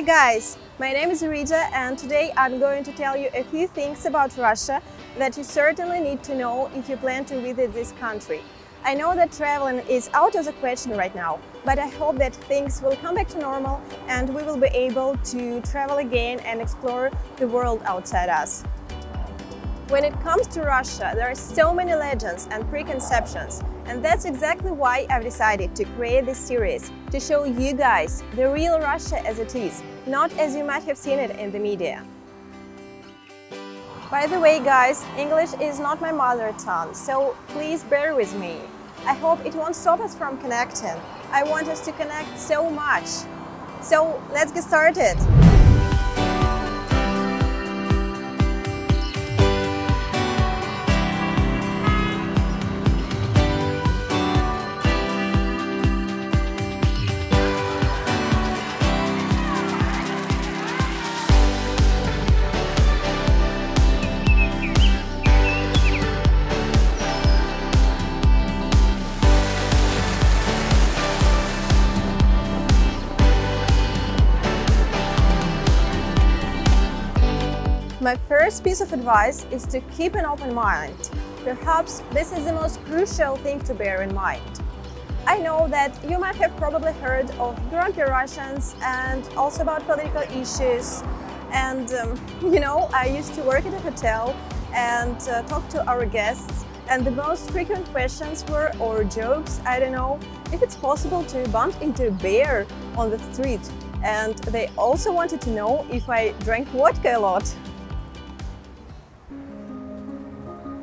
Hi guys, my name is Rita and today I'm going to tell you a few things about Russia that you certainly need to know if you plan to visit this country. I know that traveling is out of the question right now, but I hope that things will come back to normal and we will be able to travel again and explore the world outside us. When it comes to Russia, there are so many legends and preconceptions, and that's exactly why I've decided to create this series, to show you guys the real Russia as it is, not as you might have seen it in the media. By the way guys, English is not my mother tongue, so please bear with me. I hope it won't stop us from connecting. I want us to connect so much. So let's get started! My first piece of advice is to keep an open mind. Perhaps this is the most crucial thing to bear in mind. I know that you might have probably heard of grumpy Russians and also about political issues. And I used to work at a hotel and talk to our guests, and the most frequent questions were, or jokes, I don't know, if it's possible to bump into a bear on the street. And they also wanted to know if I drank vodka a lot.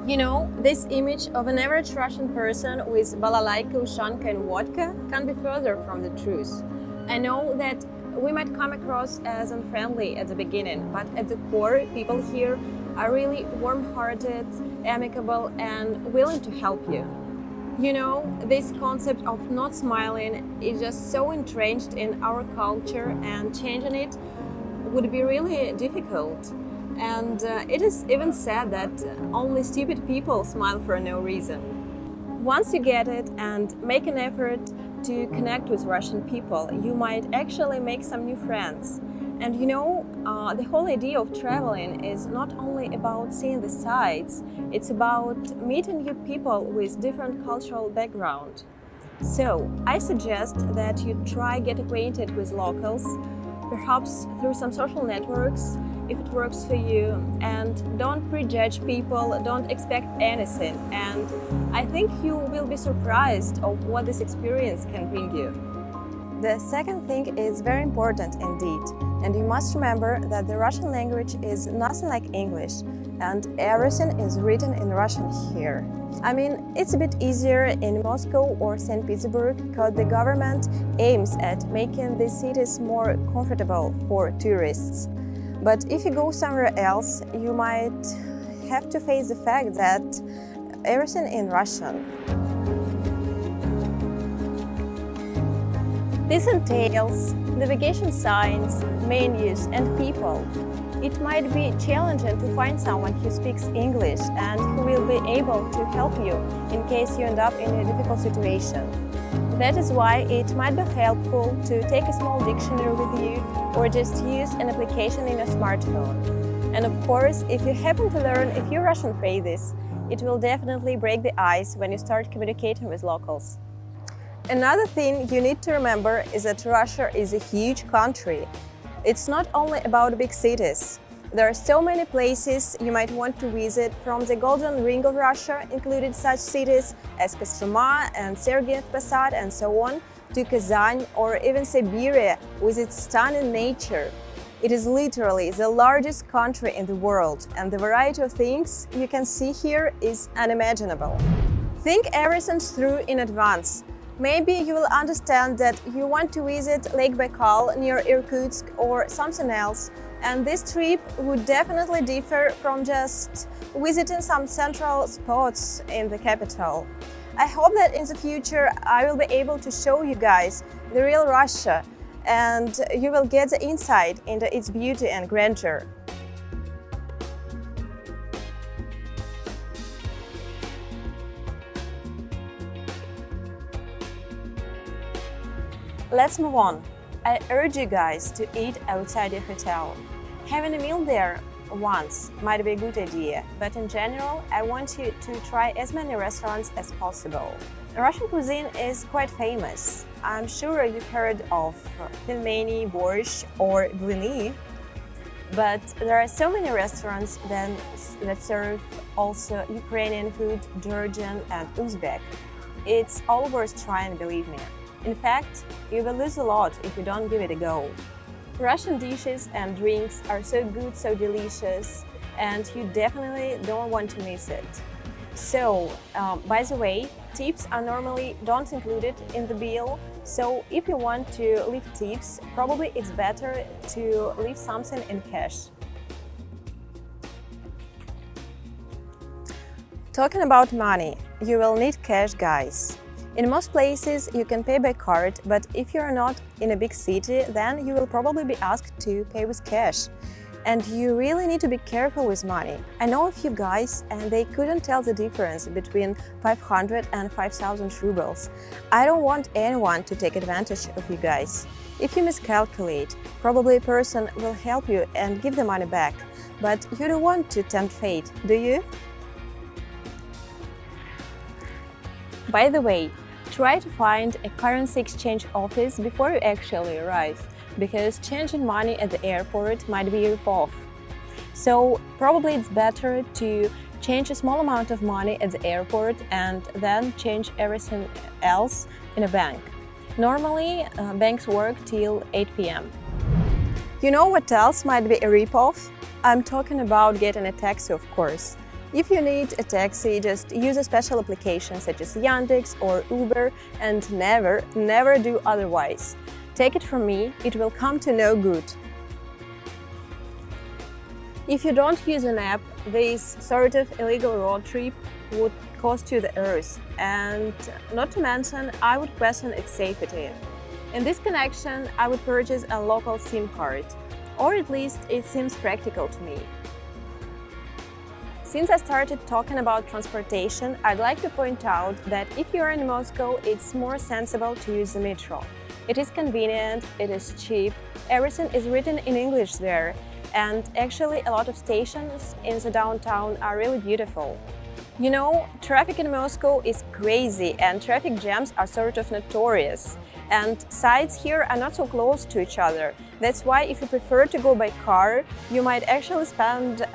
You know, this image of an average Russian person with balalaika, ushanka and vodka can't be further from the truth. I know that we might come across as unfriendly at the beginning, but at the core, people here are really warm-hearted, amicable and willing to help you. You know, this concept of not smiling is just so entrenched in our culture, and changing it would be really difficult. And it is even said that only stupid people smile for no reason. Once you get it and make an effort to connect with Russian people, you might actually make some new friends. And the whole idea of traveling is not only about seeing the sights, it's about meeting new people with different cultural background. So I suggest that you try get acquainted with locals, perhaps through some social networks, if it works for you, and don't prejudge people, don't expect anything, and I think you will be surprised of what this experience can bring you. The second thing is very important indeed, and you must remember that the Russian language is nothing like English, and everything is written in Russian here. I mean, it's a bit easier in Moscow or St. Petersburg because the government aims at making these cities more comfortable for tourists. But if you go somewhere else, you might have to face the fact that everything in Russian. This entails navigation signs, menus and people. It might be challenging to find someone who speaks English and who will be able to help you in case you end up in a difficult situation. That is why it might be helpful to take a small dictionary with you or just use an application in your smartphone. And of course, if you happen to learn a few Russian phrases, it will definitely break the ice when you start communicating with locals. Another thing you need to remember is that Russia is a huge country. It's not only about big cities. There are so many places you might want to visit, from the Golden Ring of Russia, including such cities as Kostroma and Sergiev Posad and so on, to Kazan or even Siberia with its stunning nature. It is literally the largest country in the world, and the variety of things you can see here is unimaginable. Think everything through in advance. Maybe you will understand that you want to visit Lake Baikal near Irkutsk or something else, and this trip would definitely differ from just visiting some central spots in the capital. I hope that in the future I will be able to show you guys the real Russia, and you will get the insight into its beauty and grandeur. Let's move on. I urge you guys to eat outside your hotel. Having a meal there once might be a good idea, but in general, I want you to try as many restaurants as possible. Russian cuisine is quite famous. I'm sure you've heard of pelmeni, borscht or blini, but there are so many restaurants that serve also Ukrainian food, Georgian and Uzbek. It's all worth trying, believe me. In fact, you will lose a lot if you don't give it a go. Russian dishes and drinks are so good, so delicious, and you definitely don't want to miss it. So, by the way, tips are normally don't included in the bill, so if you want to leave tips, probably it's better to leave something in cash. Talking about money, you will need cash, guys. In most places you can pay by card, but if you are not in a big city, then you will probably be asked to pay with cash. And you really need to be careful with money. I know a few guys and they couldn't tell the difference between 500 and 5,000 rubles. I don't want anyone to take advantage of you guys. If you miscalculate, probably a person will help you and give the money back. But you don't want to tempt fate, do you? By the way, try to find a currency exchange office before you actually arrive, because changing money at the airport might be a rip-off. So probably it's better to change a small amount of money at the airport and then change everything else in a bank. Normally, banks work till 8 p.m. You know what else might be a rip-off? I'm talking about getting a taxi, of course. If you need a taxi, just use a special application such as Yandex or Uber and never do otherwise. Take it from me, it will come to no good. If you don't use an app, this sort of illegal road trip would cost you the earth, and not to mention, I would question its safety. In this connection, I would purchase a local SIM card, or at least it seems practical to me. Since I started talking about transportation, I'd like to point out that if you're in Moscow, it's more sensible to use the metro. It is convenient, it is cheap, everything is written in English there, and actually a lot of stations in the downtown are really beautiful. You know, traffic in Moscow is crazy and traffic jams are sort of notorious. And sites here are not so close to each other. That's why if you prefer to go by car, you might actually spend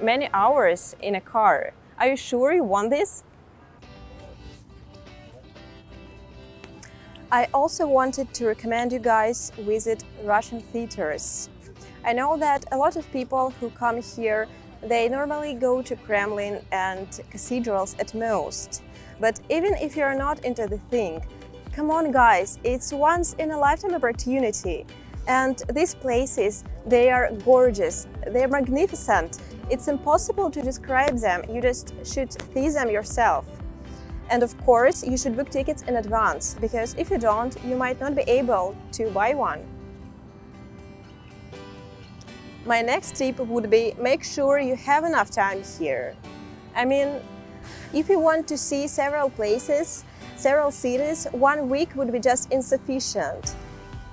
many hours in a car. Are you sure you want this? I also wanted to recommend you guys visit Russian theaters. I know that a lot of people who come here, they normally go to Kremlin and cathedrals at most. But even if you're not into the thing, come on guys, it's once in a lifetime opportunity. And these places, they are gorgeous, they're magnificent. It's impossible to describe them, you just should see them yourself. And of course, you should book tickets in advance, because if you don't, you might not be able to buy one. My next tip would be make sure you have enough time here. I mean, if you want to see several places, several cities, 1 week would be just insufficient.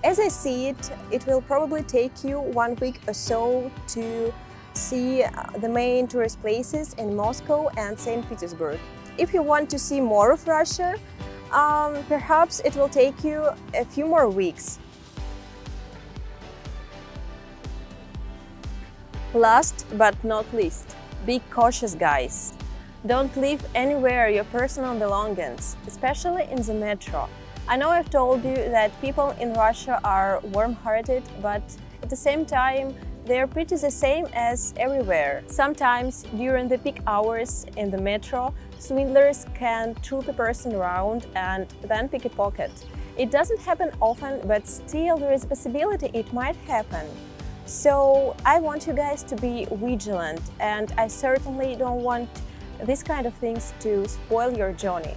As I see it, it will probably take you 1 week or so to see the main tourist places in Moscow and St. Petersburg. If you want to see more of Russia, perhaps it will take you a few more weeks. Last but not least, be cautious, guys. Don't leave anywhere your personal belongings, especially in the metro. I know I've told you that people in Russia are warm-hearted, but at the same time, they're pretty the same as everywhere. Sometimes during the peak hours in the metro, swindlers can troop a person around and then pick a pocket. It doesn't happen often, but still there is a possibility it might happen. So I want you guys to be vigilant, and I certainly don't want these kind of things to spoil your journey.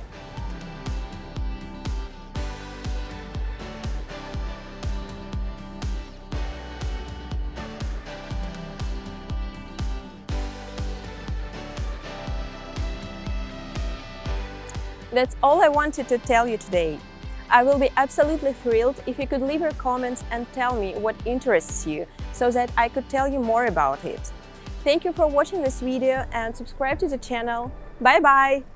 That's all I wanted to tell you today. I will be absolutely thrilled if you could leave your comments and tell me what interests you, so that I could tell you more about it. Thank you for watching this video and subscribe to the channel. Bye bye!